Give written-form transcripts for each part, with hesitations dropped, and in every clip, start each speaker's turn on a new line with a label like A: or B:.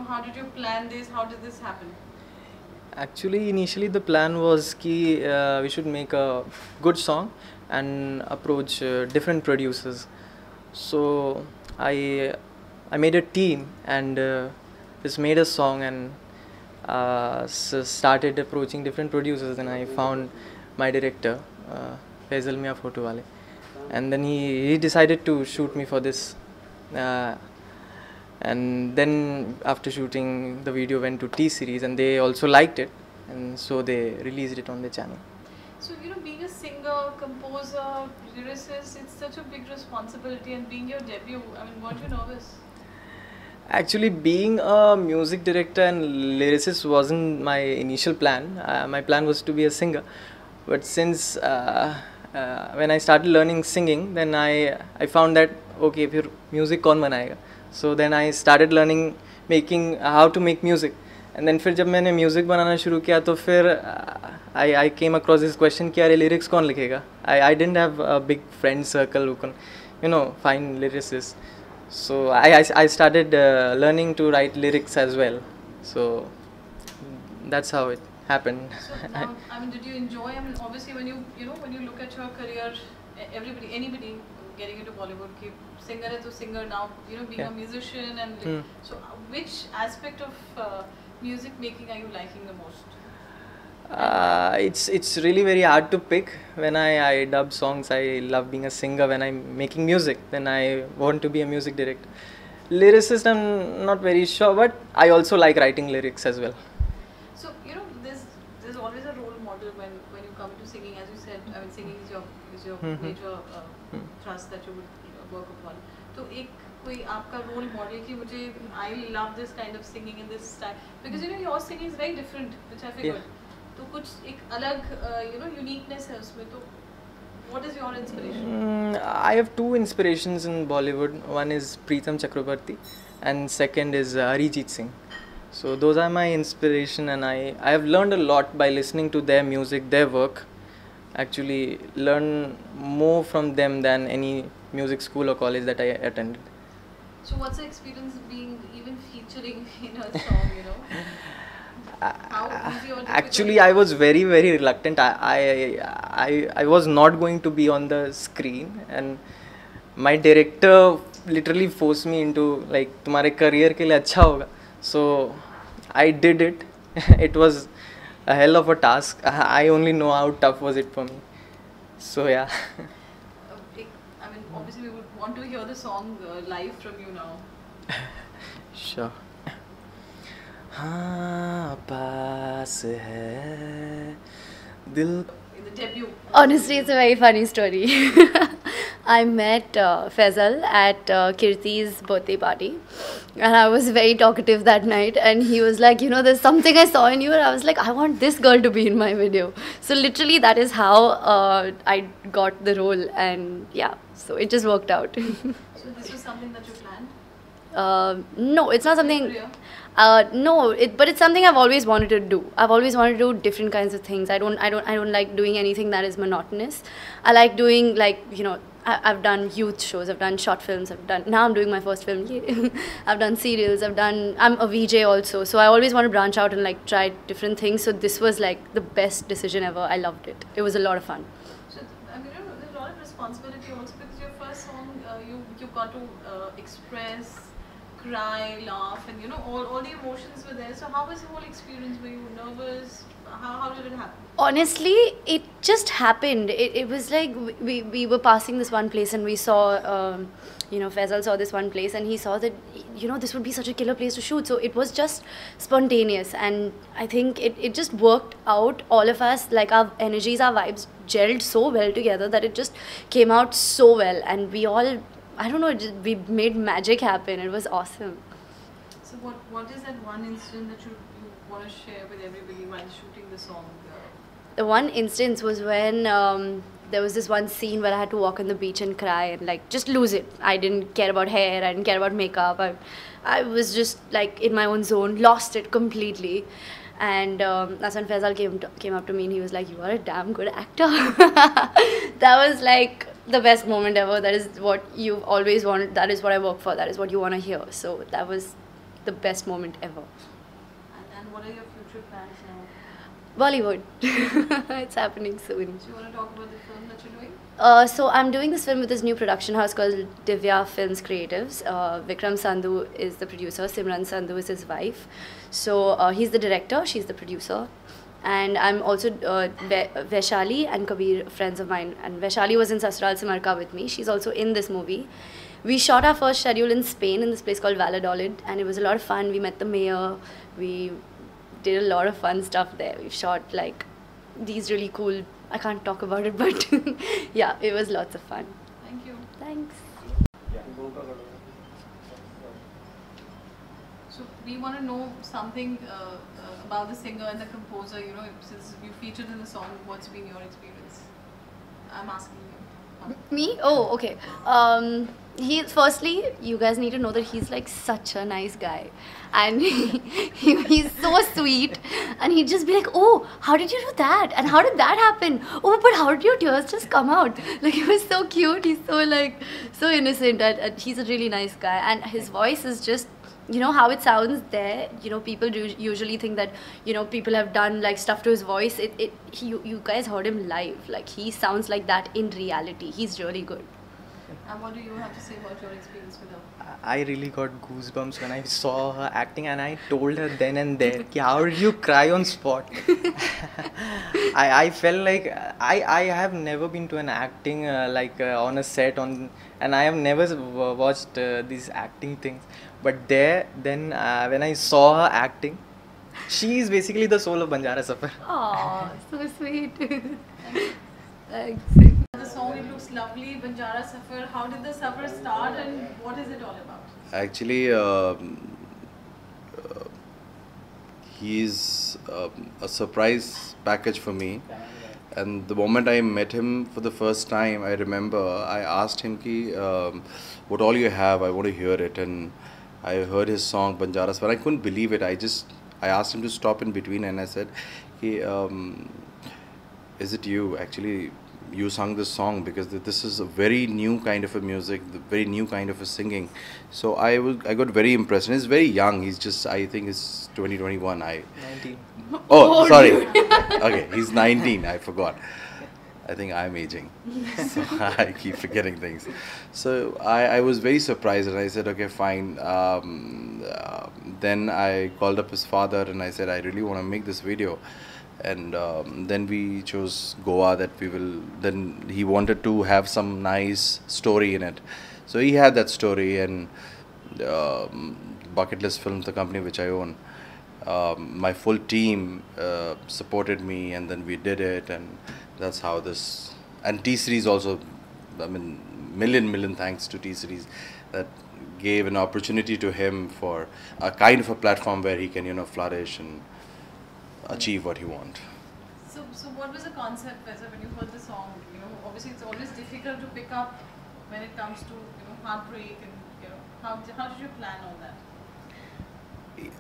A: how did you plan this? How did this happen?
B: Actually, initially the plan was कि we should make a good song and approach different producers. So I made a team and just made a song and started approaching different producers. Then I found my director, Faisal Mia Photo Wale, and then he decided to shoot me for this. Uh, and then after shooting, the video went to T Series and they also liked it, and so they released it on the channel.
A: So being a singer, composer, lyricist, it's such a big responsibility, and being your debut, I mean, weren't you nervous?
B: Actually, being a music director and lyricist wasn't my initial plan. My plan was to be a singer, but since when I started learning singing, then I found that okay, फिर music कौन बनाएगा? So then I started learning making how to make music, and then फिर जब मैंने music बनाना शुरू किया तो फिर I came across this question कि यार lyrics कौन लिखेगा? I didn't have a big friend circle who can find lyricists. So I started learning to write lyrics as well. So that's how it happened.
A: So now, I mean, did you enjoy? I mean, obviously, when when you look at your career, anybody getting into Bollywood, singer है तो singer now, being a musician and so which aspect of music making are you liking the most?
B: It's really very hard to pick. When I dub songs, I love being a singer. When I'm making music, then I want to be a music director. Lyricist, I'm not very sure, but I also like writing lyrics as well.
A: So there's always a role model when you come to singing. As you said, I mean, singing is your major thrust that you would work upon. तो एक कोई आपका role model कि मुझे I love this kind of singing in this style, because your singing is very different, which I figured. तो कुछ एक अलग uniqueness है उसमें. तो what is your inspiration?
B: I have two inspirations in Bollywood. One is Preetham Chakrabarti and second is Arijit Singh. So those are my inspiration, and I have learned a lot by listening to their music, their work. Actually learn more from them than any music school or college that I attended.
A: So what's the experience being even featuring in a song, How easy or difficult?
B: Actually, I was very reluctant. I was not going to be on the screen, and my director literally forced me into like तुम्हारे career के लिए अच्छा होगा. So I did it. It was a hell of a task. I only know how tough was it for me. So yeah.
A: I mean, obviously we would want to hear the song live from you now.
B: Sure. हाँ पास है दिल.
A: In the debut.
C: Honestly, it's a very funny story. I met Faisal at Kirti's birthday party, and I was very talkative that night, and he was like, there's something I saw in you, and I was like, I want this girl to be in my video. So literally that is how I got the role, and yeah, so it just worked out.
A: So this was something that you planned?
C: No, it's not something.
A: Priya?
C: No, but it's something I've always wanted to do. I've always wanted to do different kinds of things. I don't like doing anything that is monotonous. I like doing I've done youth shows, I've done short films, now I'm doing my first film. I've done serials, I'm a VJ also. So I always want to branch out and try different things. So this was the best decision ever. I loved it. It was a lot of fun.
A: So I mean, there's a lot of responsibility also, because your first song, you got to express, cry, laugh, and all the emotions were there. So how was the whole experience? Were you nervous? How did it happen?
C: Honestly, it just happened. It was like we were passing this one place, and we saw Faisal saw this one place, and he saw that this would be such a killer place to shoot. So it was just spontaneous, and I think it just worked out. All of us, our energies, our vibes gelled so well together that it just came out so well, and we all, I don't know, we made magic happen. It was awesome.
A: So what is that one incident that you want to share with everybody while shooting the song?
C: The one instance was when there was this one scene where I had to walk on the beach and cry and just lose it. I didn't care about hair, I didn't care about makeup. I was just in my own zone, lost it completely. And that's when Faisal came up to me and he was like, "You are a damn good actor." That was the best moment ever. That is what you've always wanted. That is what I work for. That is what you want to hear. So that was the best moment ever.
A: And what are your future plans now?
C: Bollywood. It's happening soon.
A: Do you want to talk about the film that you're doing?
C: So I'm doing this film with this new production house called Divya Films Creatives. Vikram Sandhu is the producer. Simran Sandhu is his wife. So he's the director. She's the producer. And I'm also Vaishali and Kabir, friends of mine. And Vaishali was in Sasral Se Marka with me. She's also in this movie. We shot our first schedule in Spain in this place called Valladolid, and it was a lot of fun. We met the mayor. We did a lot of fun stuff there. We shot like these really cool. I can't talk about it, but yeah, it was lots of fun.
A: Thank you.
C: Thanks.
A: So we want to know something about the singer and the composer. You know, since you featured in the song, what's been your experience? I'm asking you.
C: Me? Oh, okay. Firstly, you guys need to know that he's like such a nice guy, and he's so sweet, and he'd just be like, "Oh, how did you do that? And how did that happen? Oh, but how did your tears just come out?" Like, he was so cute. He's so like so innocent, and he's a really nice guy, and his voice is just. You know how it sounds there. You know, people do usually think that, you know, people have done like stuff to his voice. You guys heard him live. Like, he sounds like that in reality. He's really good.
A: And what do you have to say about your experience with her?
B: I really got goosebumps when I saw her acting, and I told her then and there, ki, how did you cry on spot? I felt like I have never been to an acting on a set and I have never watched these acting things. But then when I saw her acting, she is basically the soul of Banjara Safar.
C: Oh, so sweet. Thanks.
A: The song, it looks lovely, Banjara Safar. How did the safar start and what is it all about?
D: Actually, he's a surprise package for me. And the moment I met him for the first time, I remember I asked him, ki, what all you have, I want to hear it. And I heard his song Banjara Safar. I couldn't believe it. I asked him to stop in between, and I said, ki, is it you? Actually, you sung this song, because this is a very new kind of a music, very new kind of a singing. So I got very impressed. And he's very young. He's just, I think he's 2021.
B: 19.
D: Oh, sorry. Okay, he's 19. I forgot. I think I'm aging, so I keep forgetting things. So I was very surprised, and I said, okay, fine. Then I called up his father, and I said, I really want to make this video. And then we chose Goa, that we will, then he wanted to have some nice story in it. So he had that story, and Bucket List Films, the company which I own, my full team supported me, and then we did it, and that's how this, and T-Series also, I mean, million thanks to T-Series that gave an opportunity to him for a kind of a platform where he can, you know, flourish and achieve what he wants.
A: So what was the concept, Vesa, when you heard the song? You know, obviously it's always difficult to pick up when it comes to, you know, heartbreak, and you know, how did you plan on that?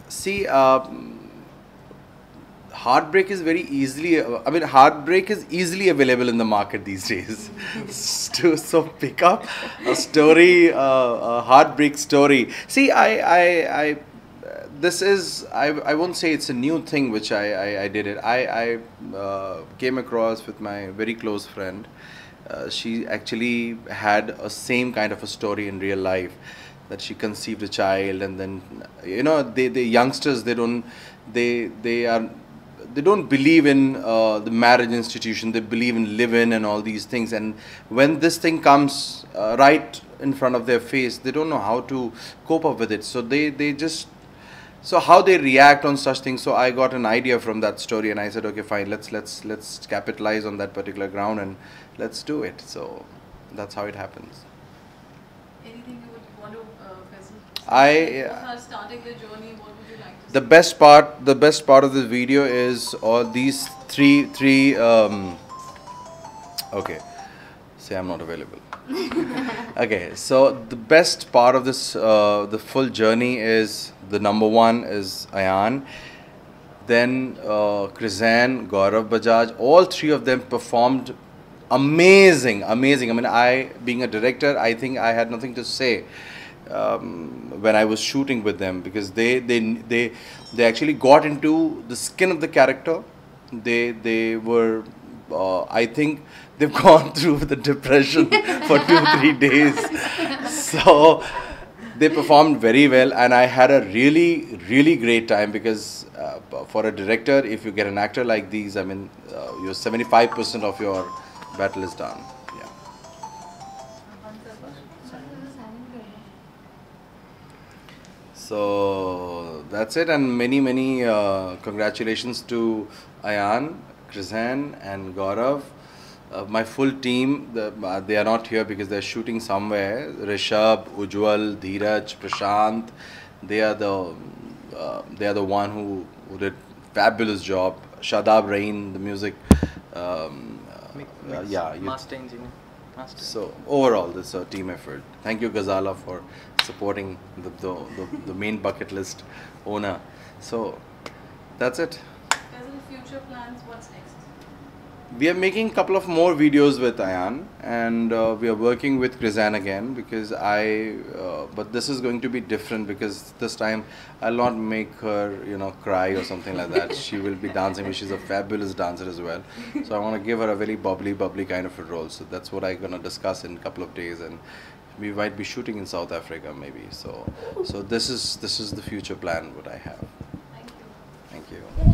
D: See, heartbreak is very easily, heartbreak is easily available in the market these days. So pick up a story, a heartbreak story. See, this is, I won't say it's a new thing which I did it. I came across with my very close friend. She actually had a same kind of a story in real life, that she conceived a child, and then, you know, the youngsters, they don't believe in the marriage institution. They believe in live-in and all these things. And when this thing comes right in front of their face, they don't know how to cope up with it. So so how they react on such things. So I got an idea from that story, and I said, okay, fine, let's capitalize on that particular ground, and let's do it. So that's how it happens.
A: Anything you would want to say? Starting the journey, what would you like to say?
D: The best part of this video is all these three okay, say I'm not available. Okay, so the best part of this, the full journey is, the number one is Ayan, then Krizan, Gaurav Bajaj, all three of them performed amazing. I mean, being a director, I think I had nothing to say. when I was shooting with them, because they actually got into the skin of the character. They were I think they've gone through the depression for 2-3 days. So they performed very well, and I had a really great time, because for a director, if you get an actor like these, I mean, your 75% of your battle is done. Yeah. So that's it, and many congratulations to Ayan, Krizan and Gaurav. My full team, they are not here because they're shooting somewhere. Rishabh, Ujjwal, Dheeraj, Prashant, they are the one who did fabulous job. Shadab Rain, the music, yeah,
B: Master engineer.
D: so overall, this is a team effort. Thank you, Ghazala, for supporting the main bucket list owner. So that's it.
A: Faisal, future plans, what's next?
D: We are making a couple of more videos with Ayan, and we are working with Krizan again, because but this is going to be different, because this time I'll not make her, cry or something like that. She will be dancing, because she's a fabulous dancer as well. So I want to give her a very bubbly kind of a role. So that's what I'm going to discuss in a couple of days, and we might be shooting in South Africa maybe. So this is the future plan what I have.
A: Thank you.
D: Thank you.